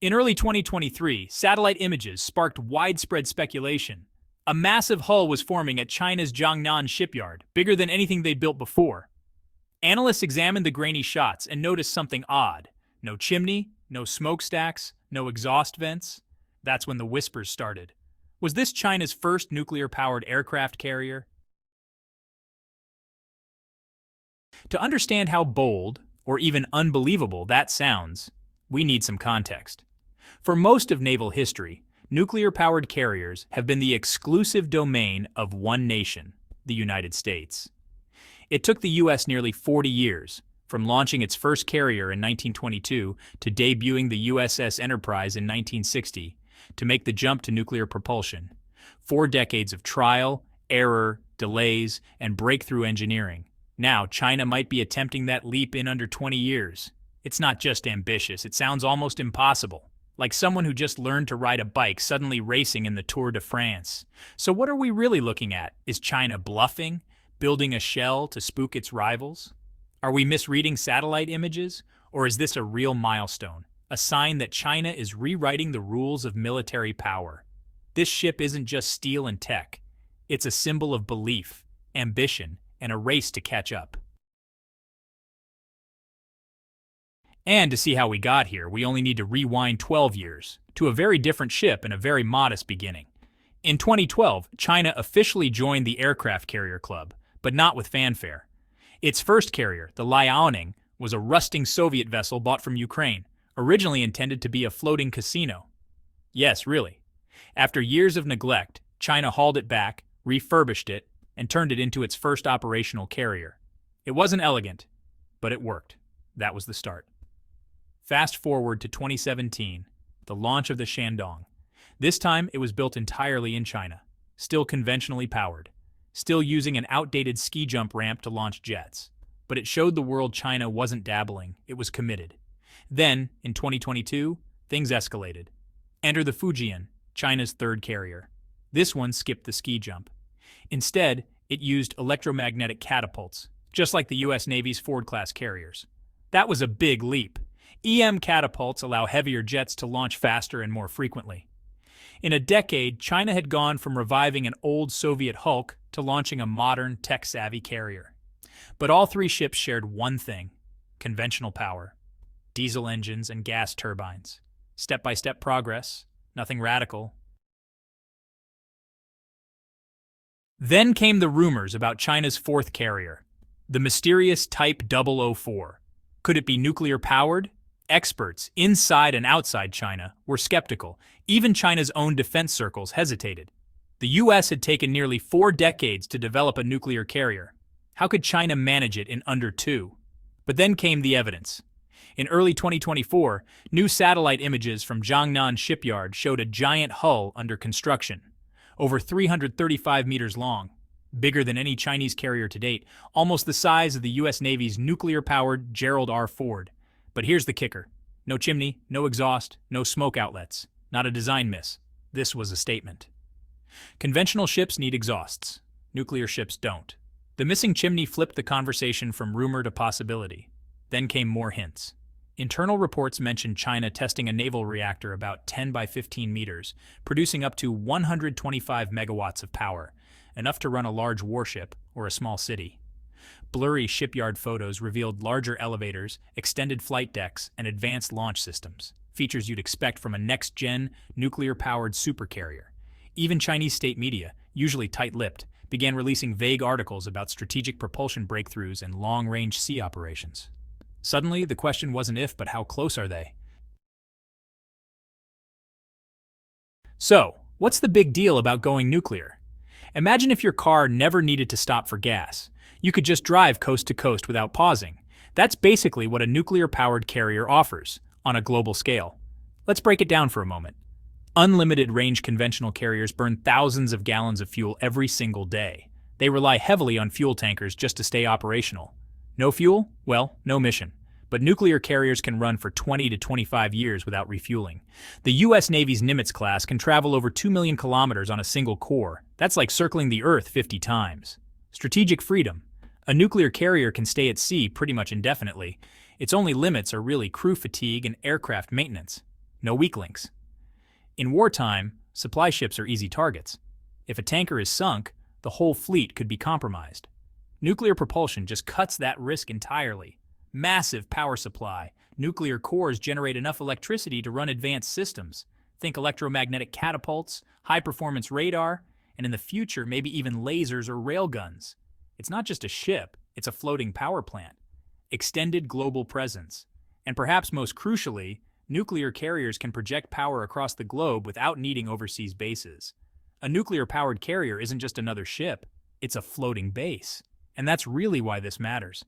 In early 2023, satellite images sparked widespread speculation. A massive hull was forming at China's Jiangnan shipyard, bigger than anything they'd built before. Analysts examined the grainy shots and noticed something odd. No chimney, no smokestacks, no exhaust vents. That's when the whispers started. Was this China's first nuclear-powered aircraft carrier? To understand how bold, or even unbelievable, that sounds, we need some context. For most of naval history, nuclear-powered carriers have been the exclusive domain of one nation, the United States. It took the U.S. nearly 40 years, from launching its first carrier in 1922 to debuting the USS Enterprise in 1960, to make the jump to nuclear propulsion. 4 decades of trial, error, delays, and breakthrough engineering. Now, China might be attempting that leap in under 20 years. It's not just ambitious, it sounds almost impossible. Like someone who just learned to ride a bike suddenly racing in the Tour de France. So what are we really looking at? Is China bluffing? Building a shell to spook its rivals? Are we misreading satellite images? Or is this a real milestone? A sign that China is rewriting the rules of military power? This ship isn't just steel and tech. It's a symbol of belief, ambition, and a race to catch up. And to see how we got here, we only need to rewind 12 years, to a very different ship and a very modest beginning. In 2012, China officially joined the Aircraft Carrier Club, but not with fanfare. Its first carrier, the Liaoning, was a rusting Soviet vessel bought from Ukraine, originally intended to be a floating casino. Yes, really. After years of neglect, China hauled it back, refurbished it, and turned it into its first operational carrier. It wasn't elegant, but it worked. That was the start. Fast forward to 2017, the launch of the Shandong. This time, it was built entirely in China, still conventionally powered, still using an outdated ski jump ramp to launch jets. But it showed the world China wasn't dabbling, it was committed. Then, in 2022, things escalated. Enter the Fujian, China's third carrier. This one skipped the ski jump. Instead, it used electromagnetic catapults, just like the U.S. Navy's Ford-class carriers. That was a big leap. EM catapults allow heavier jets to launch faster and more frequently. In a decade, China had gone from reviving an old Soviet Hulk to launching a modern, tech-savvy carrier. But all 3 ships shared one thing: conventional power. Diesel engines and gas turbines. Step-by-step progress, nothing radical. Then came the rumors about China's 4th carrier, the mysterious Type 004. Could it be nuclear-powered? Experts, inside and outside China, were skeptical. Even China's own defense circles hesitated. The U.S. had taken nearly 4 decades to develop a nuclear carrier. How could China manage it in under 2? But then came the evidence. In early 2024, new satellite images from Jiangnan shipyard showed a giant hull under construction, over 335 meters long, bigger than any Chinese carrier to date, almost the size of the U.S. Navy's nuclear-powered Gerald R. Ford. But here's the kicker. No chimney, no exhaust, no smoke outlets. Not a design miss. This was a statement. Conventional ships need exhausts. Nuclear ships don't. The missing chimney flipped the conversation from rumor to possibility. Then came more hints. Internal reports mentioned China testing a naval reactor about 10 by 15 meters, producing up to 125 megawatts of power, enough to run a large warship or a small city. Blurry shipyard photos revealed larger elevators, extended flight decks, and advanced launch systems, features you'd expect from a next-gen, nuclear-powered supercarrier. Even Chinese state media, usually tight-lipped, began releasing vague articles about strategic propulsion breakthroughs and long-range sea operations. Suddenly, the question wasn't if, but how close are they? So, what's the big deal about going nuclear? Imagine if your car never needed to stop for gas. You could just drive coast to coast without pausing. That's basically what a nuclear-powered carrier offers, on a global scale. Let's break it down for a moment. Unlimited range conventional carriers burn thousands of gallons of fuel every single day. They rely heavily on fuel tankers just to stay operational. No fuel? Well, no mission. But nuclear carriers can run for 20 to 25 years without refueling. The U.S. Navy's Nimitz class can travel over 2 million kilometers on a single core. That's like circling the Earth 50 times. Strategic freedom. A nuclear carrier can stay at sea pretty much indefinitely. Its only limits are really crew fatigue and aircraft maintenance. No weak links. In wartime, supply ships are easy targets. If a tanker is sunk, the whole fleet could be compromised. Nuclear propulsion just cuts that risk entirely. Massive power supply. Nuclear cores generate enough electricity to run advanced systems. Think electromagnetic catapults, high-performance radar, and in the future, maybe even lasers or railguns. It's not just a ship, it's a floating power plant. Extended global presence. And perhaps most crucially, nuclear carriers can project power across the globe without needing overseas bases. A nuclear-powered carrier isn't just another ship, it's a floating base. And that's really why this matters.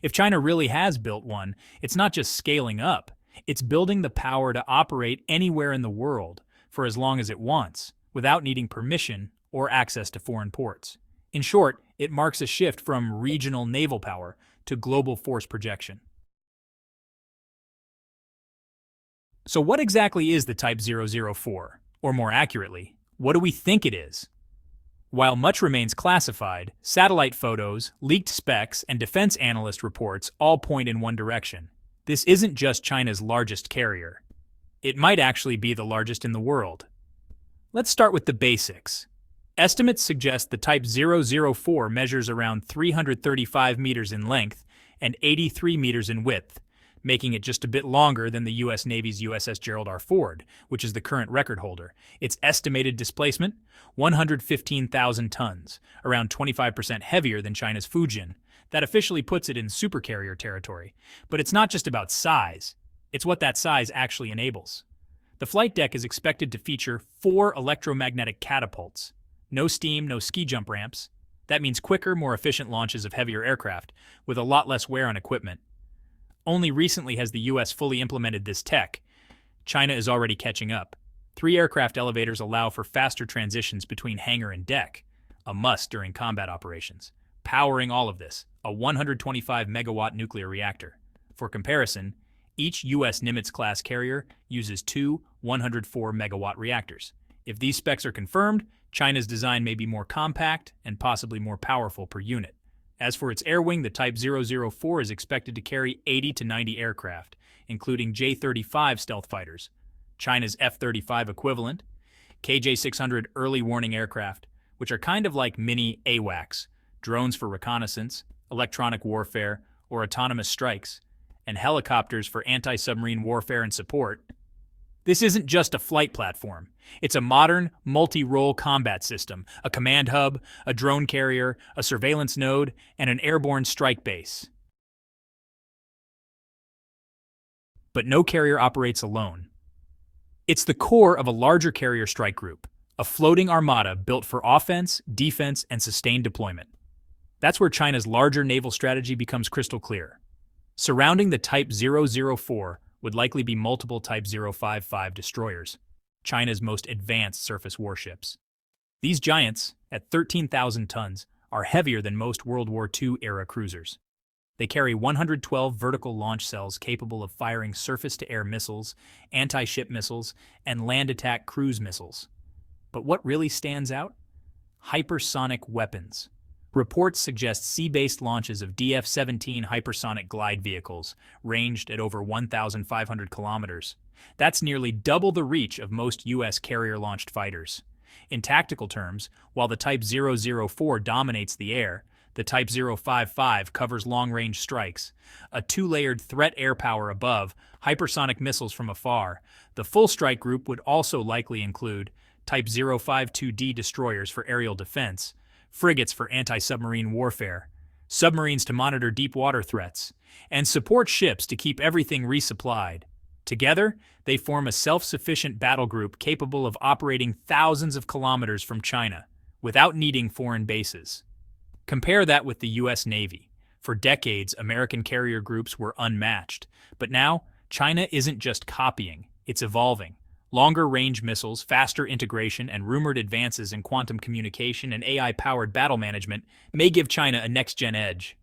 If China really has built one, it's not just scaling up, it's building the power to operate anywhere in the world for as long as it wants, without needing permission or access to foreign ports. In short, it marks a shift from regional naval power to global force projection. So what exactly is the Type 004? Or more accurately, what do we think it is? While much remains classified, satellite photos, leaked specs, and defense analyst reports all point in one direction. This isn't just China's largest carrier. It might actually be the largest in the world. Let's start with the basics. Estimates suggest the Type 004 measures around 335 meters in length and 83 meters in width, making it just a bit longer than the U.S. Navy's USS Gerald R. Ford, which is the current record holder. Its estimated displacement? 115,000 tons, around 25% heavier than China's Fujian. That officially puts it in supercarrier territory. But it's not just about size. It's what that size actually enables. The flight deck is expected to feature 4 electromagnetic catapults. No steam, no ski jump ramps. That means quicker, more efficient launches of heavier aircraft, with a lot less wear on equipment. Only recently has the U.S. fully implemented this tech. China is already catching up. 3 aircraft elevators allow for faster transitions between hangar and deck, a must during combat operations. Powering all of this, a 125-megawatt nuclear reactor. For comparison, each U.S. Nimitz-class carrier uses 2 104-megawatt reactors. If these specs are confirmed, China's design may be more compact and possibly more powerful per unit. As for its air wing, the Type 004 is expected to carry 80 to 90 aircraft, including J-35 stealth fighters, China's F-35 equivalent, KJ-600 early warning aircraft, which are kind of like mini AWACS, drones for reconnaissance, electronic warfare, or autonomous strikes, and helicopters for anti-submarine warfare and support. This isn't just a flight platform. It's a modern, multi-role combat system, a command hub, a drone carrier, a surveillance node, and an airborne strike base. But no carrier operates alone. It's the core of a larger carrier strike group, a floating armada built for offense, defense, and sustained deployment. That's where China's larger naval strategy becomes crystal clear. Surrounding the Type 004 would likely be multiple Type 055 destroyers, China's most advanced surface warships. These giants, at 13,000 tons, are heavier than most World War II-era cruisers. They carry 112 vertical launch cells capable of firing surface-to-air missiles, anti-ship missiles, and land attack cruise missiles. But what really stands out? Hypersonic weapons. Reports suggest sea-based launches of DF-17 hypersonic glide vehicles, ranged at over 1,500 kilometers. That's nearly double the reach of most U.S. carrier-launched fighters. In tactical terms, while the Type 004 dominates the air, the Type 055 covers long-range strikes, a 2-layered threat air power above, hypersonic missiles from afar. The full strike group would also likely include Type 052D destroyers for aerial defense, frigates for anti-submarine warfare, submarines to monitor deep-water threats, and support ships to keep everything resupplied. Together, they form a self-sufficient battle group capable of operating thousands of kilometers from China, without needing foreign bases. Compare that with the U.S. Navy. For decades, American carrier groups were unmatched. But now, China isn't just copying, it's evolving. Longer-range missiles, faster integration, and rumored advances in quantum communication and AI-powered battle management may give China a next-gen edge.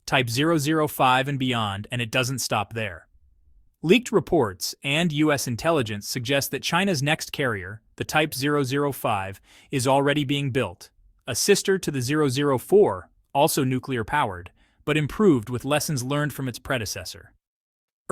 Type 005 and beyond, and it doesn't stop there. Leaked reports and U.S. intelligence suggest that China's next carrier, the Type 005, is already being built, a sister to the 004, also nuclear-powered, but improved with lessons learned from its predecessor.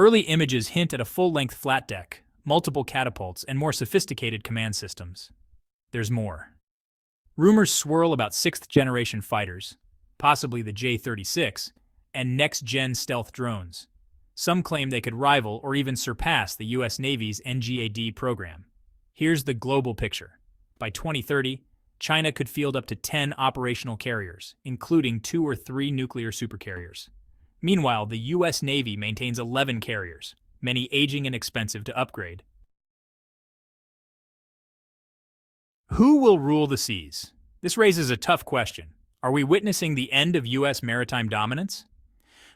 Early images hint at a full-length flat deck, multiple catapults, and more sophisticated command systems. There's more. Rumors swirl about sixth-generation fighters, possibly the J-36, and next-gen stealth drones. Some claim they could rival or even surpass the U.S. Navy's NGAD program. Here's the global picture. By 2030, China could field up to 10 operational carriers, including 2 or 3 nuclear supercarriers. Meanwhile, the U.S. Navy maintains 11 carriers, many aging and expensive to upgrade. Who will rule the seas? This raises a tough question. Are we witnessing the end of U.S. maritime dominance?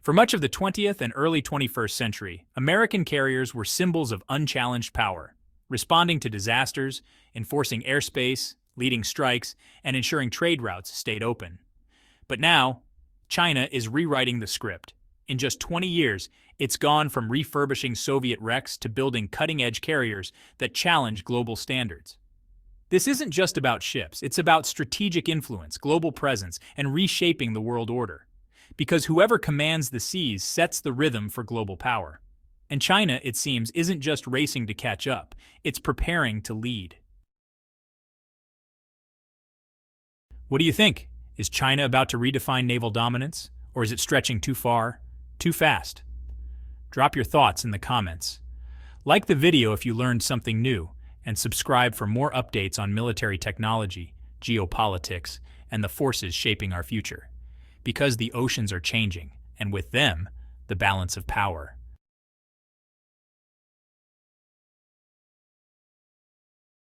For much of the 20th and early 21st century, American carriers were symbols of unchallenged power, responding to disasters, enforcing airspace, leading strikes, and ensuring trade routes stayed open. But now, China is rewriting the script. In just 20 years, it's gone from refurbishing Soviet wrecks to building cutting-edge carriers that challenge global standards. This isn't just about ships, it's about strategic influence, global presence, and reshaping the world order. Because whoever commands the seas sets the rhythm for global power. And China, it seems, isn't just racing to catch up, it's preparing to lead. What do you think? Is China about to redefine naval dominance? Or is it stretching too far, too fast? Drop your thoughts in the comments. Like the video if you learned something new, and subscribe for more updates on military technology, geopolitics, and the forces shaping our future. Because the oceans are changing, and with them, the balance of power.